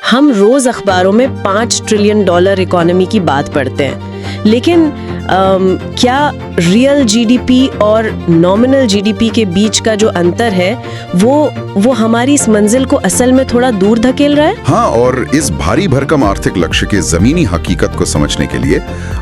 हम रोज अखबारों में $5 ट्रिलियन इकोनॉमी की बात पढ़ते हैं, लेकिन क्या रियल जीडीपी और नॉमिनल जीडीपी के बीच का जो अंतर है वो हमारी इस मंजिल को असल में थोड़ा दूर धकेल रहा है? हाँ, और इस भारी भरकम आर्थिक लक्ष्य के जमीनी हकीकत को समझने के लिए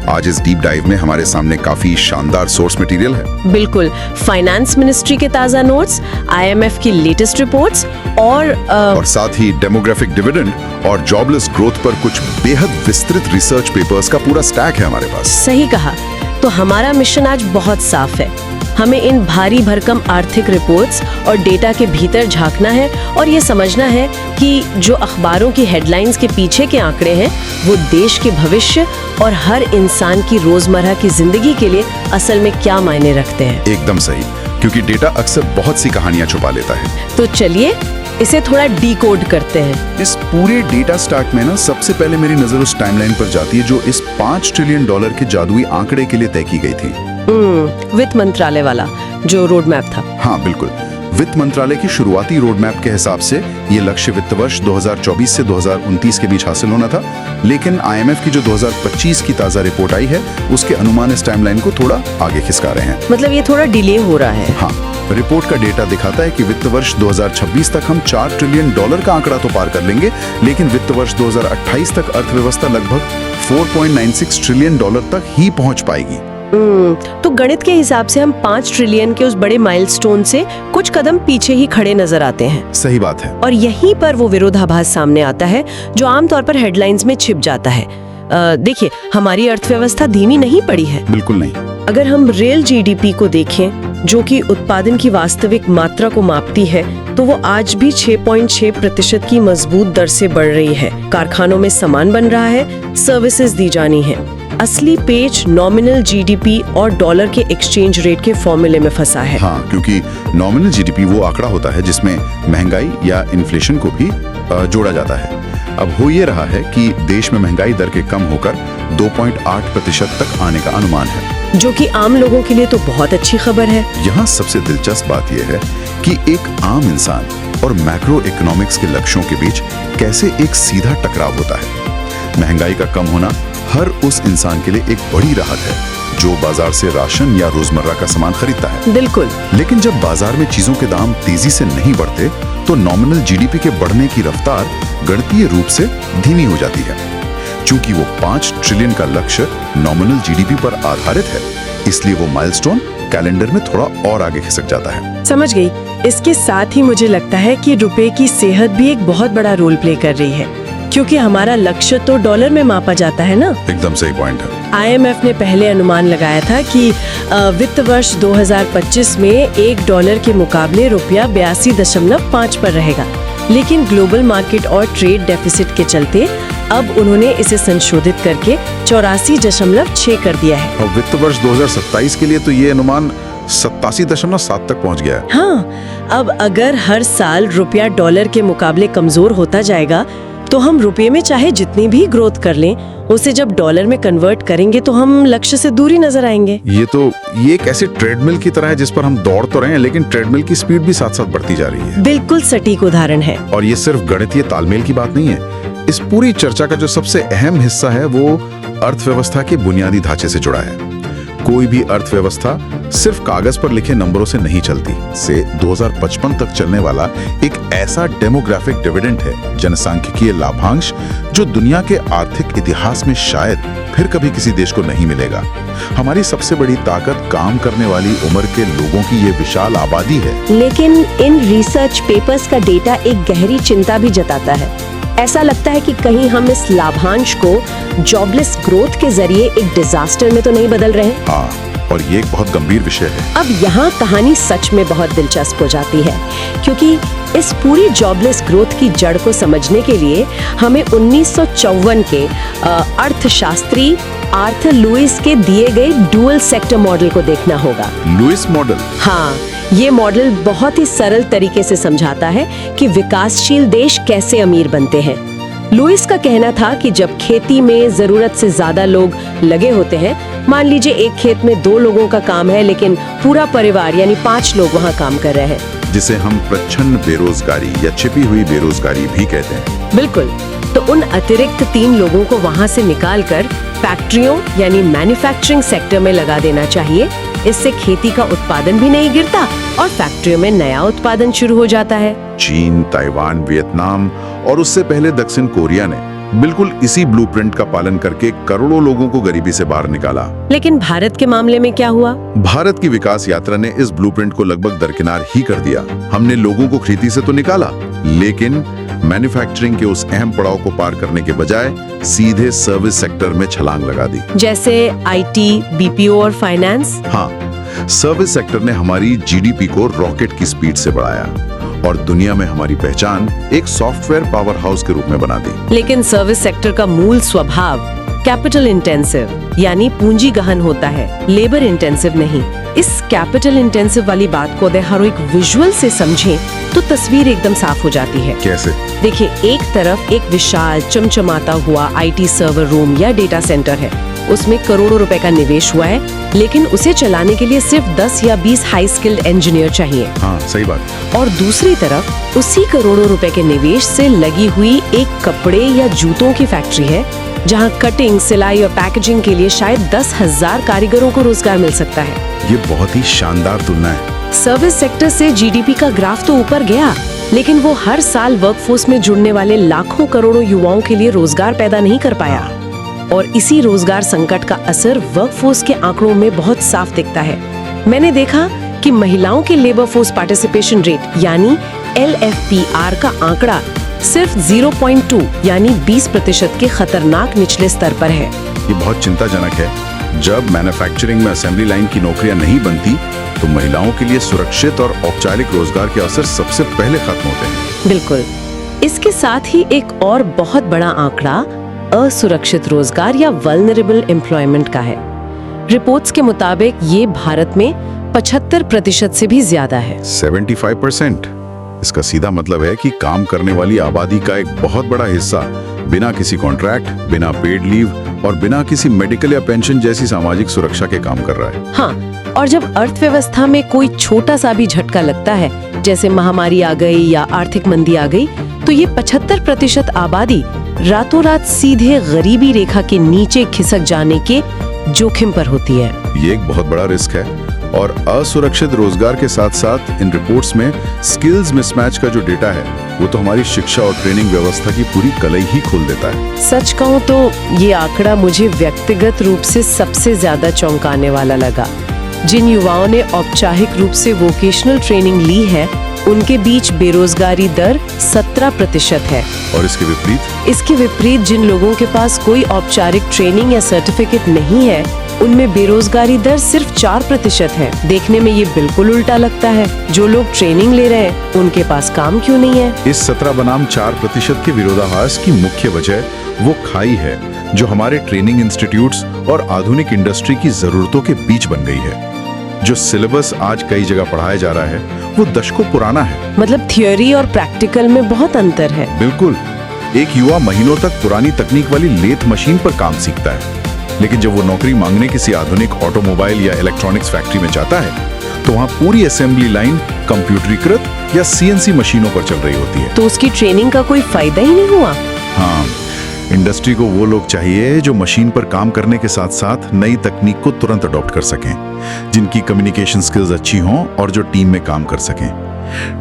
आज इस डीप डाइव में हमारे सामने काफी शानदार सोर्स मटेरियल है। बिल्कुल, फाइनेंस मिनिस्ट्री के ताजा नोट्स, IMF की लेटेस्ट रिपोर्ट्स और साथ ही डेमोग्राफिक डिविडेंड और जॉबलेस ग्रोथ पर कुछ बेहद विस्तृत रिसर्च पेपर्स का पूरा स्टैक है हमारे पास। सही कहा। तो हमारा मिशन आज बहुत साफ है। हमें इन भारी भरकम आर्थिक रिपोर्ट्स और डेटा के भीतर झांकना है और ये समझना है कि जो अखबारों की हेडलाइंस के पीछे के आंकड़े हैं वो देश के भविष्य और हर इंसान की रोजमर्रा की जिंदगी के लिए असल में क्या मायने रखते हैं। एकदम सही, क्योंकि डेटा अक्सर बहुत सी कहानियां छुपा लेता है। तो चलिए इसे थोड़ा डिकोड करते हैं। इस पूरे डेटा स्टैक में ना सबसे पहले मेरी नजर उस टाइमलाइन पर जाती है जो इस $5 ट्रिलियन के जादुई आंकड़े के लिए तय की गई थी। वित्त मंत्रालय वाला जो रोड मैप था। हाँ बिल्कुल, वित्त मंत्रालय की शुरुआती रोड मैप के हिसाब से ये लक्ष्य वित्त वर्ष 2024 से 2029 के बीच हासिल होना था, लेकिन IMF की जो 2025 की ताजा रिपोर्ट आई है उसके अनुमान इस टाइमलाइन को थोड़ा आगे खिसका रहे हैं। मतलब ये थोड़ा डिले हो रहा है। हाँ, रिपोर्ट का डेटा दिखाता है कि वित्त वर्ष 2026 तक हम $4 ट्रिलियन का आंकड़ा तो पार कर लेंगे, लेकिन वित्त वर्ष 2028 तक अर्थव्यवस्था लगभग $4.96 ट्रिलियन तक ही पहुंच पाएगी। तो गणित के हिसाब से हम 5 ट्रिलियन के उस बड़े माइलस्टोन से कुछ कदम पीछे ही खड़े नजर आते हैं। सही बात है। और यहीं पर वो विरोधाभास सामने आता है जो आमतौर पर हेडलाइंस में छिप जाता है। देखिए, हमारी अर्थव्यवस्था धीमी नहीं पड़ी है। बिल्कुल नहीं। अगर हम रियल जीडीपी को देखें, जो कि उत्पादन की वास्तविक मात्रा को मापती है, तो वो आज भी 6.6% की मजबूत दर से बढ़ रही है। कारखानों में सामान बन रहा है, सर्विसेज दी जानी है। असली पेच नॉमिनल जीडीपी और डॉलर के एक्सचेंज रेट के फॉर्मूले में फंसा है। हाँ, क्योंकि नॉमिनल जीडीपी वो आंकड़ा होता है जिसमें महंगाई या इन्फ्लेशन को भी जोड़ा जाता है। अब हो ये रहा है कि देश में महंगाई दर के कम होकर 2.8% तक आने का अनुमान है, जो कि आम लोगों के लिए तो बहुत अच्छी खबर है। यहाँ सबसे दिलचस्प बात यह है कि एक आम इंसान और मैक्रो इकोनॉमिक्स के लक्ष्यों के बीच कैसे एक सीधा टकराव होता है। महंगाई का कम होना हर उस इंसान के लिए एक बड़ी राहत है जो बाजार से राशन या रोजमर्रा का सामान खरीदता है। बिल्कुल। लेकिन जब बाजार में चीजों के दाम तेजी से नहीं बढ़ते तो नॉमिनल जीडीपी के बढ़ने की रफ्तार गणितीय रूप से धीमी हो जाती है। चूंकि वो $5 ट्रिलियन का लक्ष्य नॉमिनल जीडीपी पर आधारित है, इसलिए वो माइलस्टोन कैलेंडर में थोड़ा और आगे खिसक जाता है। समझ गई। इसके साथ ही मुझे लगता है कि रुपए की सेहत भी एक बहुत बड़ा रोल प्ले कर रही है, क्योंकि हमारा लक्ष्य तो डॉलर में मापा जाता है ना। एकदम सही पॉइंट है। IMF ने पहले अनुमान लगाया था कि वित्त वर्ष 2025 में $1 के मुकाबले रुपया 82.5 पर रहेगा, लेकिन ग्लोबल मार्केट और ट्रेड डेफिसिट के चलते अब उन्होंने इसे संशोधित करके 84.6 कर दिया है। और वित्त वर्ष 2027 के लिए तो ये अनुमान 87.7 तक पहुंच गया है। हाँ, अब अगर हर साल रुपया डॉलर के मुकाबले कमजोर होता जाएगा तो हम रुपये में चाहे जितनी भी ग्रोथ कर लें, उसे जब डॉलर में कन्वर्ट करेंगे तो हम लक्ष्य से दूर ही नजर आएंगे। ये एक ऐसे ट्रेडमिल की तरह है जिस पर हम दौड़ तो रहे हैं, लेकिन ट्रेडमिल की स्पीड भी साथ साथ बढ़ती जा रही है। बिल्कुल सटीक उदाहरण है। और ये सिर्फ गणितीय तालमेल की बात नहीं है। इस पूरी चर्चा का जो सबसे अहम हिस्सा है वो अर्थव्यवस्था के बुनियादी ढांचे से जुड़ा है। कोई भी अर्थव्यवस्था सिर्फ कागज पर लिखे नंबरों से नहीं चलती। से 2055 तक चलने वाला एक ऐसा डेमोग्राफिक डिविडेंड है, जनसांख्यिकीय लाभांश, जो दुनिया के आर्थिक इतिहास में शायद फिर कभी किसी देश को नहीं मिलेगा। हमारी सबसे बड़ी ताकत काम करने वाली उम्र के लोगों की ये विशाल आबादी है। लेकिन इन रिसर्च पेपर्स का डेटा एक गहरी चिंता भी जताता है। ऐसा लगता है कि कहीं हम इस लाभांश को जॉबलेस ग्रोथ के जरिए एक डिजास्टर में तो नहीं बदल रहे। हाँ, और ये एक बहुत गंभीर विषय है। अब यहाँ कहानी सच में बहुत दिलचस्प हो जाती है, क्योंकि इस पूरी जॉबलेस ग्रोथ की जड़ को समझने के लिए हमें 1954 के अर्थशास्त्री आर्थर लुइस के दिए गए डुअल सेक्टर मॉडल को देखना होगा। Lewis model? हाँ, ये मॉडल बहुत ही सरल तरीके से समझाता है कि विकासशील देश कैसे अमीर बनते हैं। लुइस का कहना था कि जब खेती में जरूरत से ज्यादा लोग लगे होते हैं, मान लीजिए एक खेत में 2 लोगों का काम है लेकिन पूरा परिवार यानी 5 लोग वहाँ काम कर रहे हैं, जिसे हम प्रच्छन्न बेरोजगारी या छिपी हुई बेरोजगारी भी कहते हैं। बिल्कुल। तो उन अतिरिक्त 3 लोगों को वहाँ से निकालकर फैक्ट्रियों यानी मैन्युफैक्चरिंग सेक्टर में लगा देना चाहिए। इससे खेती का उत्पादन भी नहीं गिरता और फैक्ट्रियों में नया उत्पादन शुरू हो जाता है। चीन, ताइवान, वियतनाम और उससे पहले दक्षिण कोरिया ने बिल्कुल इसी ब्लूप्रिंट का पालन करके करोड़ों लोगों को गरीबी से बाहर निकाला। लेकिन भारत के मामले में क्या हुआ? भारत की विकास यात्रा ने इस ब्लूप्रिंट को लगभग दरकिनार ही कर दिया। हमने लोगों को खेती से तो निकाला, लेकिन मैन्युफैक्चरिंग के उस अहम पड़ाव को पार करने के बजाय सीधे सर्विस सेक्टर में छलांग लगा दी। जैसे IT, BPO और फाइनेंस। हाँ, सर्विस सेक्टर ने हमारी जीडीपी को रॉकेट की स्पीड से बढ़ाया और दुनिया में हमारी पहचान एक सॉफ्टवेयर पावर हाउस के रूप में बना दी। लेकिन सर्विस सेक्टर का मूल स्वभाव कैपिटल इंटेंसिव यानी पूंजी गहन होता है, लेबर इंटेंसिव नहीं। इस कैपिटल इंटेंसिव वाली बात को अगर हर एक विजुअल से समझें तो तस्वीर एकदम साफ हो जाती है। कैसे? देखिए, एक तरफ एक विशाल चमचमाता हुआ IT सर्वर रूम या डेटा सेंटर है। उसमें करोड़ों रुपए का निवेश हुआ है, लेकिन उसे चलाने के लिए सिर्फ 10 या 20 हाई स्किल्ड इंजीनियर चाहिए। हाँ, सही बात। और दूसरी तरफ उसी करोड़ों रुपए के निवेश से लगी हुई एक कपड़े या जूतों की फैक्ट्री है, जहां कटिंग, सिलाई और पैकेजिंग के लिए शायद 10,000 कारीगरों को रोजगार मिल सकता है। ये बहुत ही शानदार तुलना है। सर्विस सेक्टर से GDP का ग्राफ तो ऊपर गया, लेकिन वो हर साल वर्कफोर्स में जुड़ने वाले लाखों करोड़ों युवाओं के लिए रोजगार पैदा नहीं कर पाया। और इसी रोजगार संकट का असर वर्कफोर्स के आंकड़ों में बहुत साफ दिखता है। मैंने देखा कि महिलाओं के लेबर फोर्स पार्टिसिपेशन रेट यानी LFPR का आंकड़ा सिर्फ 0.2 यानी 20% के खतरनाक निचले स्तर पर है। ये बहुत चिंताजनक है। जब मैन्युफैक्चरिंग में असेंबली लाइन की नौकरियां नहीं बनती, तो महिलाओं के लिए सुरक्षित और औपचारिक रोजगार के अवसर सबसे पहले खत्म होते हैं। बिल्कुल। इसके साथ ही एक और बहुत बड़ा आंकड़ा असुरक्षित रोजगार या वल्नरेबल एम्प्लॉयमेंट का है। रिपोर्ट्स के मुताबिक ये भारत में 75% से भी ज्यादा है। 75%। इसका सीधा मतलब है कि काम करने वाली आबादी का एक बहुत बड़ा हिस्सा बिना किसी कॉन्ट्रैक्ट, बिना पेड लीव और बिना किसी मेडिकल या पेंशन जैसी सामाजिक सुरक्षा के काम कर रहा है। हाँ, और जब अर्थव्यवस्था में कोई छोटा सा भी झटका लगता है, जैसे महामारी आ गई या आर्थिक मंदी आ गई, तो ये 75% आबादी रातों रात सीधे गरीबी रेखा के नीचे खिसक जाने के जोखिम पर होती है। ये एक बहुत बड़ा रिस्क है। और असुरक्षित रोजगार के साथ साथ इन रिपोर्ट्स में स्किल्स मिसमैच का जो डेटा है, वो तो हमारी शिक्षा और ट्रेनिंग व्यवस्था की पूरी कलई ही खोल देता है। सच कहूँ तो ये आंकड़ा मुझे व्यक्तिगत रूप से सबसे ज्यादा चौंकाने वाला लगा। जिन युवाओं ने औपचारिक रूप से वोकेशनल ट्रेनिंग ली है, उनके बीच बेरोजगारी दर 17% है। और इसके विपरीत जिन लोगों के पास कोई औपचारिक ट्रेनिंग या सर्टिफिकेट नहीं है, उनमें बेरोजगारी दर सिर्फ 4% है। देखने में ये बिल्कुल उल्टा लगता है। जो लोग ट्रेनिंग ले रहे हैं, उनके पास काम क्यों नहीं है? इस 17 बनाम 4% के विरोधाभास की मुख्य वजह वो खाई है जो हमारे ट्रेनिंग इंस्टीट्यूट्स और आधुनिक इंडस्ट्री की जरूरतों के बीच बन गई है। जो सिलेबस आज कई जगह पढ़ाया जा रहा है, वो दशकों पुराना है। मतलब थियोरी और प्रैक्टिकल में बहुत अंतर है। बिल्कुल। एक युवा महीनों तक पुरानी तकनीक वाली लेथ मशीन पर काम सीखता है, लेकिन जब वो नौकरी मांगने किसी आधुनिक ऑटोमोबाइल या इलेक्ट्रॉनिक्स फैक्ट्री में जाता है, तो वहाँ पूरी असेंबली लाइन कंप्यूटरीकृत या CNC मशीनों पर चल रही होती है। तो उसकी ट्रेनिंग का कोई फायदा ही नहीं हुआ। हाँ, इंडस्ट्री को वो लोग चाहिए जो मशीन पर काम करने के साथ साथ नई तकनीक को तुरंत अडॉप्ट कर सकें, जिनकी कम्युनिकेशन स्किल्स अच्छी हों और जो टीम में काम कर सकें।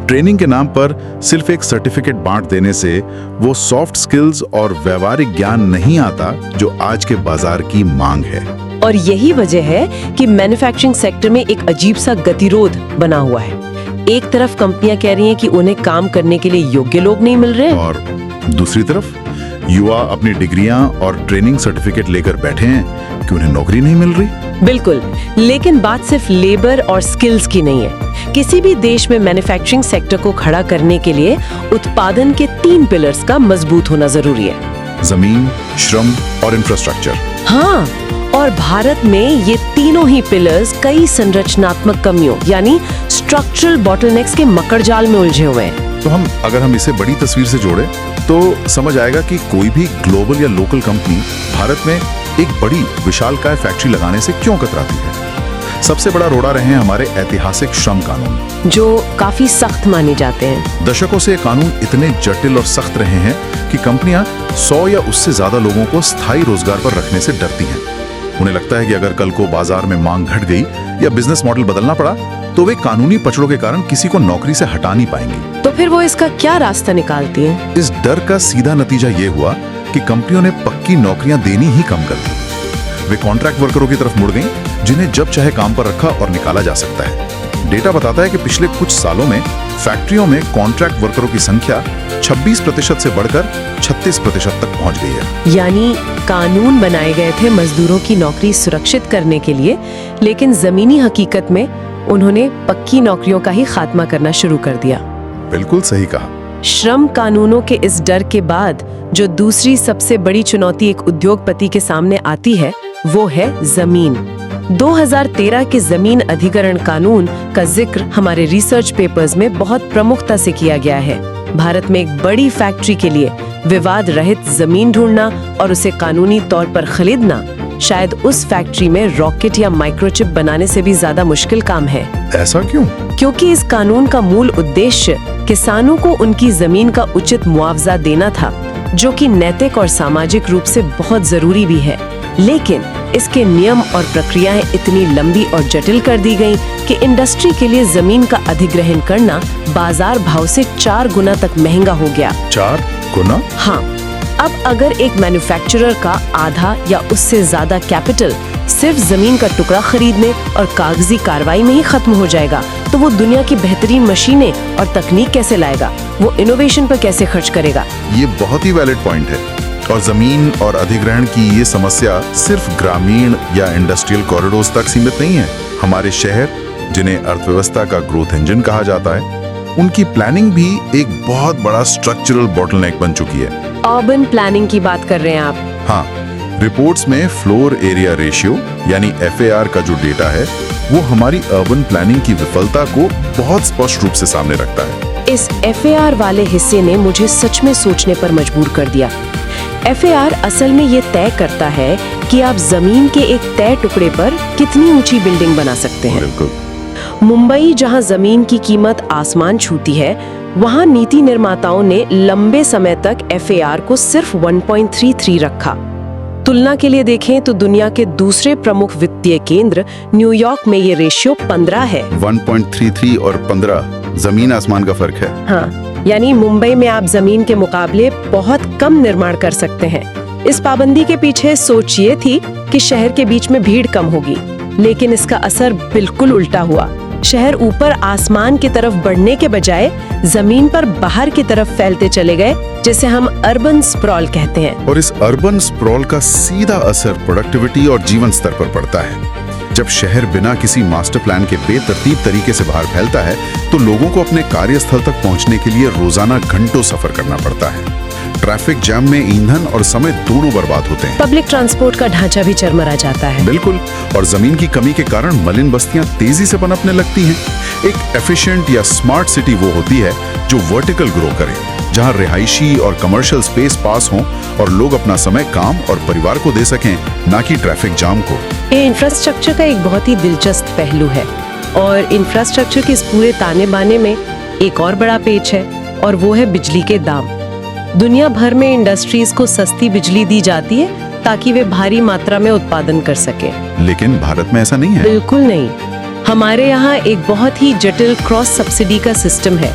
ट्रेनिंग के नाम पर सिर्फ एक सर्टिफिकेट बांट देने से वो सॉफ्ट स्किल्स और व्यवहारिक ज्ञान नहीं आता जो आज के बाजार की मांग है। और यही वजह है कि मैन्युफैक्चरिंग सेक्टर में एक अजीब सा गतिरोध बना हुआ है। एक तरफ कंपनियां कह रही हैं कि उन्हें काम करने के लिए योग्य लोग नहीं मिल रहे, और दूसरी तरफ युवा अपनी डिग्रियां और ट्रेनिंग सर्टिफिकेट लेकर बैठे हैं कि उन्हें नौकरी नहीं मिल रही। बिल्कुल। लेकिन बात सिर्फ लेबर और स्किल्स की नहीं है। किसी भी देश में मैन्युफैक्चरिंग सेक्टर को खड़ा करने के लिए उत्पादन के 3 पिलर्स का मजबूत होना जरूरी है। जमीन, श्रम और इंफ्रास्ट्रक्चर। हाँ, और भारत में ये तीनों ही पिलर्स कई संरचनात्मक कमियों यानी स्ट्रक्चरल बॉटलनेक्स के मकड़जाल में उलझे हुए हैं। तो अगर हम इसे बड़ी तस्वीर से जोड़ें, तो समझ आएगा कि कोई भी ग्लोबल या लोकल कंपनी भारत में एक बड़ी विशालकाय फैक्ट्री लगाने से क्यों कतराती है। सबसे बड़ा रोड़ा रहे हैं हमारे ऐतिहासिक श्रम कानून, जो काफी सख्त माने जाते हैं। दशकों से ये कानून इतने जटिल और सख्त रहे हैं कि कंपनियां 100 या उससे ज्यादा लोगों को स्थायी रोजगार पर रखने से डरती हैं। उन्हें लगता है कि अगर कल को बाजार में मांग घट गई या बिजनेस मॉडल बदलना पड़ा तो वे कानूनी पचड़ों के कारण किसी को नौकरी से हटा नहीं पाएंगी। तो फिर वो इसका क्या रास्ता निकालती हैं? इस डर का सीधा नतीजा ये हुआ कि कंपनियों ने पक्की नौकरियां देनी ही कम कर दी। वे कॉन्ट्रैक्ट वर्करों की तरफ मुड़ गईं, जिन्हें जब चाहे काम पर रखा और निकाला जा सकता है। डेटा बताता है कि पिछले कुछ सालों में फैक्ट्रियों में कॉन्ट्रैक्ट वर्करों की संख्या 26% से बढ़कर 36% तक पहुंच गई है। यानी कानून बनाए गए थे मजदूरों की नौकरी सुरक्षित करने के लिए, लेकिन जमीनी हकीकत में उन्होंने पक्की नौकरियों का ही खात्मा करना शुरू कर दिया। बिल्कुल सही कहा। श्रम कानूनों के इस डर के बाद जो दूसरी सबसे बड़ी चुनौती एक उद्योगपति के सामने आती है वो है जमीन। 2013 के जमीन अधिग्रहण कानून का जिक्र हमारे रिसर्च पेपर्स में बहुत प्रमुखता से किया गया है। भारत में एक बड़ी फैक्ट्री के लिए विवाद रहित जमीन ढूंढना और उसे कानूनी तौर पर खरीदना शायद उस फैक्ट्री में रॉकेट या माइक्रोचिप बनाने से भी ज्यादा मुश्किल काम है। ऐसा क्यों? क्योंकि इस कानून का मूल उद्देश्य किसानों को उनकी जमीन का उचित मुआवजा देना था, जो कि नैतिक और सामाजिक रूप से बहुत जरूरी भी है। लेकिन इसके नियम और प्रक्रियाएं इतनी लंबी और जटिल कर दी गईं कि इंडस्ट्री के लिए जमीन का अधिग्रहण करना बाजार भाव से 4 गुना तक महंगा हो गया। 4 गुना? हाँ। अब अगर एक मैन्युफैक्चरर का आधा या उससे ज्यादा कैपिटल सिर्फ जमीन का टुकड़ा खरीदने और कागजी कार्रवाई में ही खत्म हो जाएगा, तो वो दुनिया की बेहतरीन मशीनें और तकनीक कैसे लाएगा? वो इनोवेशन पर कैसे खर्च करेगा? ये बहुत ही वैलिड पॉइंट है। और जमीन और अधिग्रहण की ये समस्या सिर्फ ग्रामीण या इंडस्ट्रियल कॉरिडोर्स तक सीमित नहीं है। हमारे शहर, जिन्हें अर्थव्यवस्था का ग्रोथ इंजन कहा जाता है, उनकी प्लानिंग भी एक बहुत बड़ा स्ट्रक्चरल बॉटलनेक बन चुकी है। अर्बन प्लानिंग की बात कर रहे हैं आप? हाँ, रिपोर्ट्स में फ्लोर एरिया रेशियो यानी FAR का जो डेटा है वो हमारी अर्बन प्लानिंग की विफलता को बहुत स्पष्ट रूप से सामने रखता है। इस FAR वाले हिस्से ने मुझे सच में सोचने पर मजबूर कर दिया। FAR असल में ये तय करता है कि आप जमीन के एक तय टुकड़े पर कितनी ऊंची बिल्डिंग बना सकते हैं। बिल्कुल। मुंबई, जहां जमीन की कीमत आसमान छूती है, वहां नीति निर्माताओं ने लंबे समय तक FAR को सिर्फ 1.33 रखा। तुलना के लिए देखें तो दुनिया के दूसरे प्रमुख वित्तीय केंद्र न्यूयॉर्क में ये रेशियो 15 है। 1.33 और 15 जमीन आसमान का फर्क है। हाँ, यानी मुंबई में आप जमीन के मुकाबले बहुत कम निर्माण कर सकते हैं। इस पाबंदी के पीछे सोच ये थी कि शहर के बीच में भीड़ कम होगी, लेकिन इसका असर बिल्कुल उल्टा हुआ। शहर ऊपर आसमान की तरफ बढ़ने के बजाय जमीन पर बाहर की तरफ फैलते चले गए, जिसे हम अर्बन स्प्रॉल कहते हैं। और इस अर्बन स्प्रॉल का सीधा असर प्रोडक्टिविटी और जीवन स्तर पर पड़ता है। जब शहर बिना किसी मास्टर प्लान के बेतरतीब तरीके से बाहर फैलता है, तो लोगों को अपने कार्यस्थल तक पहुंचने के लिए रोजाना घंटों सफर करना पड़ता है। ट्रैफिक जैम में ईंधन और समय दोनों बर्बाद होते हैं। पब्लिक ट्रांसपोर्ट का ढांचा भी चरमरा जाता है। बिल्कुल। और जमीन की कमी के कारण मलिन बस्तियां तेजी से पनपने लगती हैं। एक एफिशिएंट या स्मार्ट सिटी वो होती है जो वर्टिकल ग्रो करे, जहां रिहायशी और कमर्शियल स्पेस पास हों और लोग अपना समय काम और परिवार को दे सकें, ना कि ट्रैफिक जाम को। ये इंफ्रास्ट्रक्चर का एक बहुत ही दिलचस्प पहलू है, और इंफ्रास्ट्रक्चर के इस पूरे ताने बाने में एक और बड़ा पेच है, और वो है बिजली के दाम। दुनिया भर में इंडस्ट्रीज को सस्ती बिजली दी जाती है ताकि वे भारी मात्रा में उत्पादन कर सके, लेकिन भारत में ऐसा नहीं है। बिल्कुल नहीं। हमारे यहाँ एक बहुत ही जटिल क्रॉस सब्सिडी का सिस्टम है।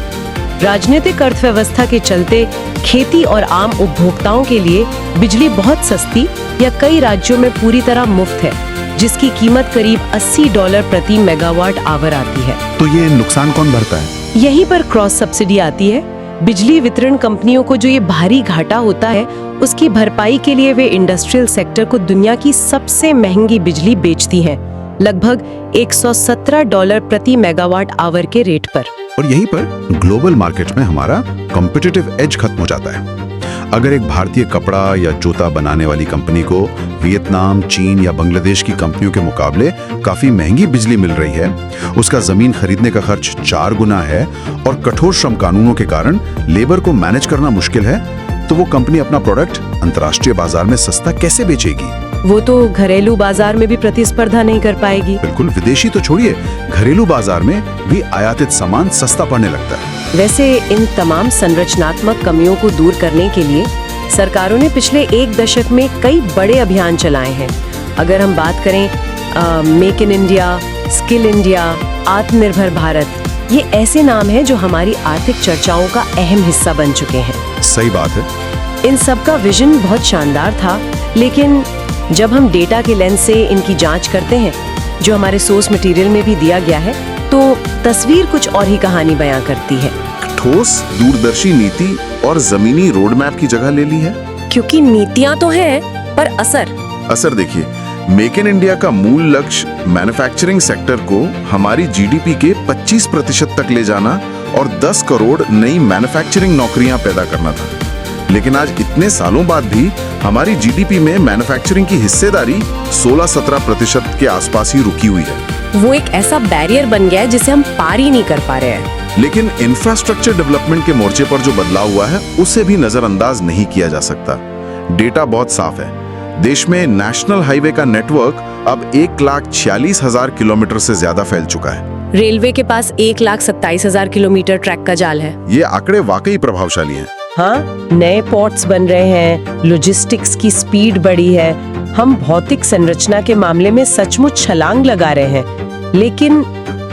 राजनीतिक अर्थव्यवस्था के चलते खेती और आम उपभोक्ताओं के लिए बिजली बहुत सस्ती या कई राज्यों में पूरी तरह मुफ्त है, जिसकी कीमत करीब $80 प्रति मेगावाट आवर आती है। तो ये नुकसान कौन भरता है? यहीं पर क्रॉस सब्सिडी आती है। बिजली वितरण कंपनियों को जो ये भारी घाटा होता है, उसकी भरपाई के लिए वे इंडस्ट्रियल सेक्टर को दुनिया की सबसे महंगी बिजली बेचती हैं, लगभग $117 प्रति मेगावाट आवर के रेट पर। और यहीं पर ग्लोबल मार्केट में हमारा कॉम्पिटिटिव एज खत्म हो जाता है। अगर एक भारतीय कपड़ा या जूता बनाने वाली कंपनी को वियतनाम, चीन या बांग्लादेश की कंपनियों के मुकाबले काफी महंगी बिजली मिल रही है, उसका जमीन खरीदने का खर्च 4 गुना है और कठोर श्रम कानूनों के कारण लेबर को मैनेज करना मुश्किल है, तो वो कंपनी अपना प्रोडक्ट अंतर्राष्ट्रीय बाजार में सस्ता कैसे बेचेगी? वो तो घरेलू बाजार में भी प्रतिस्पर्धा नहीं कर पाएगी। बिल्कुल, विदेशी तो छोड़िए, घरेलू बाजार में भी आयातित सामान सस्ता पड़ने लगता है। वैसे इन तमाम संरचनात्मक कमियों को दूर करने के लिए सरकारों ने पिछले 1 दशक में कई बड़े अभियान चलाए हैं। अगर हम बात करें make in India, skill India, आत्मनिर्भर भारत, ये ऐसे नाम हैं जो हमारी आर्थिक चर्चाओं का अहम हिस्सा बन चुके हैं। सही बात है। इन सब का विजन बहुत शानदार था, लेकिन जब हम डेटा के लेंस से इनकी जांच करते हैं, जो हमारे सोर्स मटेरियल में भी दिया गया है, तो तस्वीर कुछ और ही कहानी बयां करती है। ठोस दूरदर्शी नीति और जमीनी रोड मैप की जगह ले ली है। क्योंकि नीतियां तो हैं, पर असर देखिए, मेक इन इंडिया का मूल लक्ष्य मैन्युफैक्चरिंग सेक्टर को हमारी जीडीपी के 25% तक ले जाना और 10 करोड़ नई मैन्युफैक्चरिंग नौकरियां पैदा करना था। लेकिन आज इतने सालों बाद भी हमारी जीडीपी में मैन्युफैक्चरिंग की हिस्सेदारी 16-17% के आसपास ही रुकी हुई है। वो एक ऐसा बैरियर बन गया है जिसे हम पार ही नहीं कर पा रहे हैं। लेकिन इंफ्रास्ट्रक्चर डेवलपमेंट के मोर्चे पर जो बदलाव हुआ है, उसे भी नजरअंदाज नहीं किया जा सकता। डेटा बहुत साफ है। देश में नेशनल हाईवे का नेटवर्क अब 1,46,000 किलोमीटर से ज्यादा फैल चुका है। रेलवे के पास 1,27,000 किलोमीटर ट्रैक का जाल है। ये आंकड़े वाकई प्रभावशाली हैं। हाँ, नए पोर्ट्स बन रहे हैं, लॉजिस्टिक्स की स्पीड बढ़ी है। हम भौतिक संरचना के मामले में सचमुच छलांग लगा रहे हैं। लेकिन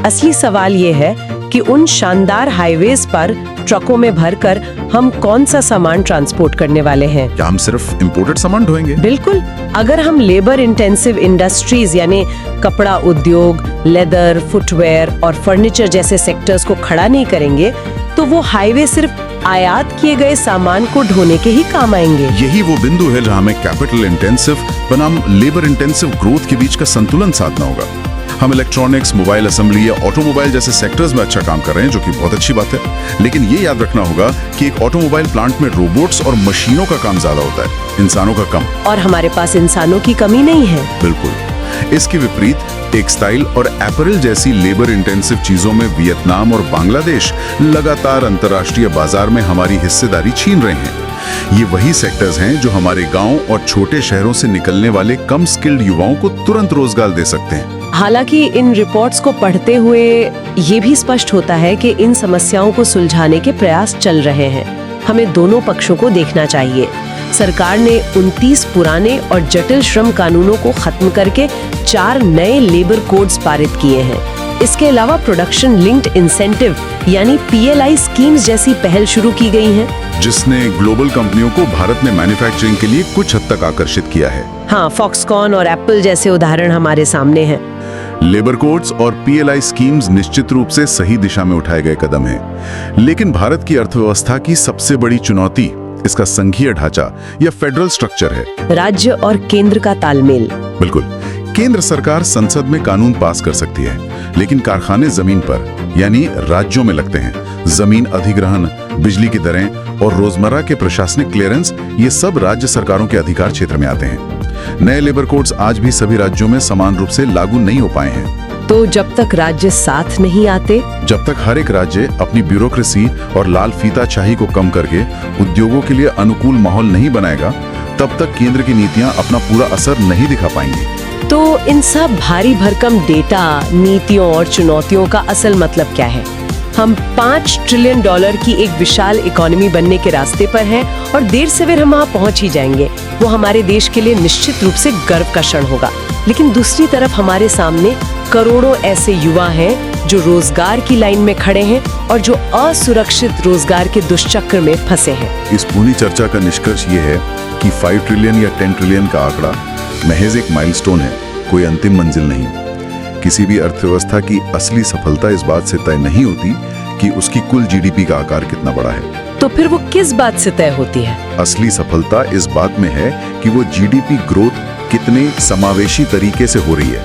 असली सवाल ये है कि उन शानदार हाईवेज पर ट्रकों में भरकर हम कौन सा सामान ट्रांसपोर्ट करने वाले हैं? क्या हम सिर्फ इंपोर्टेड सामान ढोएंगे? बिल्कुल। अगर हम लेबर इंटेंसिव इंडस्ट्रीज यानी कपड़ा उद्योग, लेदर, फुटवेयर और फर्नीचर जैसे सेक्टर्स को खड़ा नहीं करेंगे, तो वो हाईवे सिर्फ आयात किए गए सामान को ढोने के ही काम आएंगे। यही वो बिंदु है जहां हमें कैपिटल इंटेंसिव बनाम लेबर इंटेंसिव ग्रोथ के बीच का संतुलन साधना होगा। हम इलेक्ट्रॉनिक्स, मोबाइल असेंबली या ऑटोमोबाइल जैसे सेक्टर्स में अच्छा काम कर रहे हैं, जो कि बहुत अच्छी बात है। लेकिन ये याद रखना होगा कि एक ऑटोमोबाइल प्लांट में रोबोट्स और मशीनों का काम ज्यादा होता है, इंसानों का कम। और हमारे पास इंसानों की कमी नहीं है। बिल्कुल। इसके विपरीत टेक्सटाइल और एपरल जैसी लेबर इंटेंसिव चीजों में वियतनाम और बांग्लादेश लगातार अंतर्राष्ट्रीय बाजार में हमारी हिस्सेदारी छीन रहे हैं। ये वही सेक्टर्स हैं जो हमारे गांव और छोटे शहरों से निकलने वाले कम स्किल्ड युवाओं को तुरंत रोजगार दे सकते हैं। हालांकि इन रिपोर्ट्स को पढ़ते हुए ये भी स्पष्ट होता है कि इन समस्याओं को सुलझाने के प्रयास चल रहे हैं। हमें दोनों पक्षों को देखना चाहिए। सरकार ने 29 पुराने और जटिल श्रम कानूनों को खत्म करके 4 नए लेबर कोड्स पारित किए हैं। इसके अलावा प्रोडक्शन लिंक्ड इंसेंटिव यानी PLI स्कीम्स जैसी पहल शुरू की गई हैं, जिसने ग्लोबल कंपनियों को भारत में मैन्युफैक्चरिंग के लिए कुछ हद तक आकर्षित किया है। हाँ, फॉक्सकॉन और एप्पल जैसे उदाहरण हमारे सामने हैं। लेबर कोड्स और PLI स्कीम्स निश्चित रूप से सही दिशा में उठाए गए कदम हैं। लेकिन भारत की अर्थव्यवस्था की सबसे बड़ी चुनौती इसका संघीय ढांचा या फेडरल स्ट्रक्चर है। राज्य और केंद्र का तालमेल। बिल्कुल। केंद्र सरकार संसद में कानून पास कर सकती है, लेकिन कारखाने जमीन पर यानी राज्यों में लगते हैं। जमीन अधिग्रहण, बिजली की दरें और रोजमर्रा के प्रशासनिक क्लियरेंस, ये सब राज्य सरकारों के अधिकार क्षेत्र में आते हैं। नए लेबर कोड्स आज भी सभी राज्यों में समान रूप से लागू नहीं हो पाए हैं। तो जब तक राज्य साथ नहीं आते, जब तक हर एक राज्य अपनी ब्यूरोक्रेसी और लाल फीताशाही को कम करके उद्योगों के लिए अनुकूल माहौल नहीं बनाएगा, तब तक केंद्र की नीतियां अपना पूरा असर नहीं दिखा पाएंगी। तो इन सब भारी भरकम डेटा, नीतियों और चुनौतियों का असल मतलब क्या है? हम $5 ट्रिलियन की एक विशाल इकोनॉमी बनने के रास्ते पर हैं और देर सवेर हम वहाँ पहुँच ही जाएंगे। वो हमारे देश के लिए निश्चित रूप से गर्व का क्षण होगा। लेकिन दूसरी तरफ हमारे सामने करोड़ों ऐसे युवा हैं जो रोजगार की लाइन में खड़े हैं और जो असुरक्षित रोजगार के दुष्चक्र में फंसे हैं। इस पूरी चर्चा का निष्कर्ष ये है कि 5 ट्रिलियन या 10 ट्रिलियन का आंकड़ा महज एक माइलस्टोन है, कोई अंतिम मंजिल नहीं। किसी भी अर्थव्यवस्था की असली सफलता इस बात से तय नहीं होती कि उसकी कुल GDP का आकार कितना बड़ा है। तो फिर वो किस बात से तय होती है? असली सफलता इस बात में है कि वो GDP ग्रोथ कितने समावेशी तरीके से हो रही है।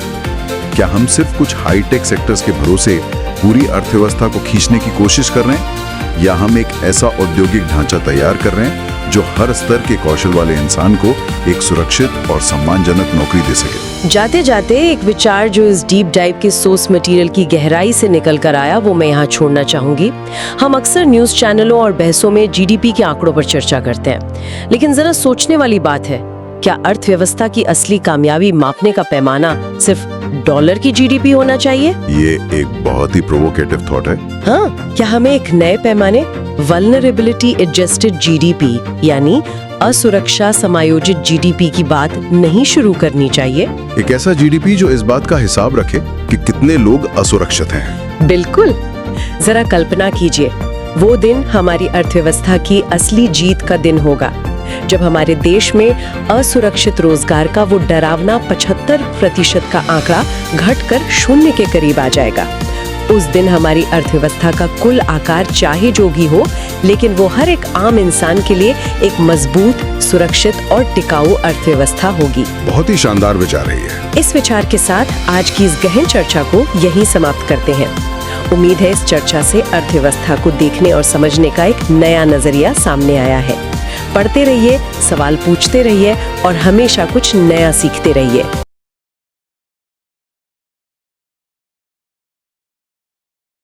क्या हम सिर्फ कुछ हाईटेक सेक्टर्स के भरोसे पूरी अर्थव्यवस्था को खींचने की कोशिश कर रहे हैं, या हम एक ऐसा औद्योगिक ढांचा तैयार कर रहे हैं जो हर स्तर के कौशल वाले इंसान को एक सुरक्षित और सम्मानजनक नौकरी दे सके। जाते जाते एक विचार जो इस डीप डाइव के सोर्स मटेरियल की गहराई से निकल कर आया, वो मैं यहाँ छोड़ना चाहूंगी। हम अक्सर न्यूज चैनलों और बहसों में GDP के आंकड़ों पर चर्चा करते हैं, लेकिन जरा सोचने वाली बात है क्या अर्थव्यवस्था की असली कामयाबी मापने का पैमाना सिर्फ डॉलर की जीडीपी होना चाहिए? ये एक बहुत ही प्रोवोकेटिव थॉट है। हाँ, क्या हमें एक नए पैमाने वल्नरेबिलिटी एडजस्टेड जीडीपी यानी असुरक्षा समायोजित जीडीपी की बात नहीं शुरू करनी चाहिए? एक ऐसा जीडीपी जो इस बात का हिसाब रखे कि कितने लोग असुरक्षित हैं। बिल्कुल। जरा कल्पना कीजिए, वो दिन हमारी अर्थव्यवस्था की असली जीत का दिन होगा, जब हमारे देश में असुरक्षित रोजगार का वो डरावना 75% का आंकड़ा घटकर 0 के करीब आ जाएगा। उस दिन हमारी अर्थव्यवस्था का कुल आकार चाहे जो भी हो, लेकिन वो हर एक आम इंसान के लिए एक मजबूत, सुरक्षित और टिकाऊ अर्थव्यवस्था होगी। बहुत ही शानदार विचार है ये। इस विचार के साथ आज की इस गहन चर्चा को यहीं समाप्त करते हैं। उम्मीद है इस चर्चा से अर्थव्यवस्था को देखने और समझने का एक नया नजरिया सामने आया है। पढ़ते रहिए, सवाल पूछते रहिए और हमेशा कुछ नया सीखते रहिए।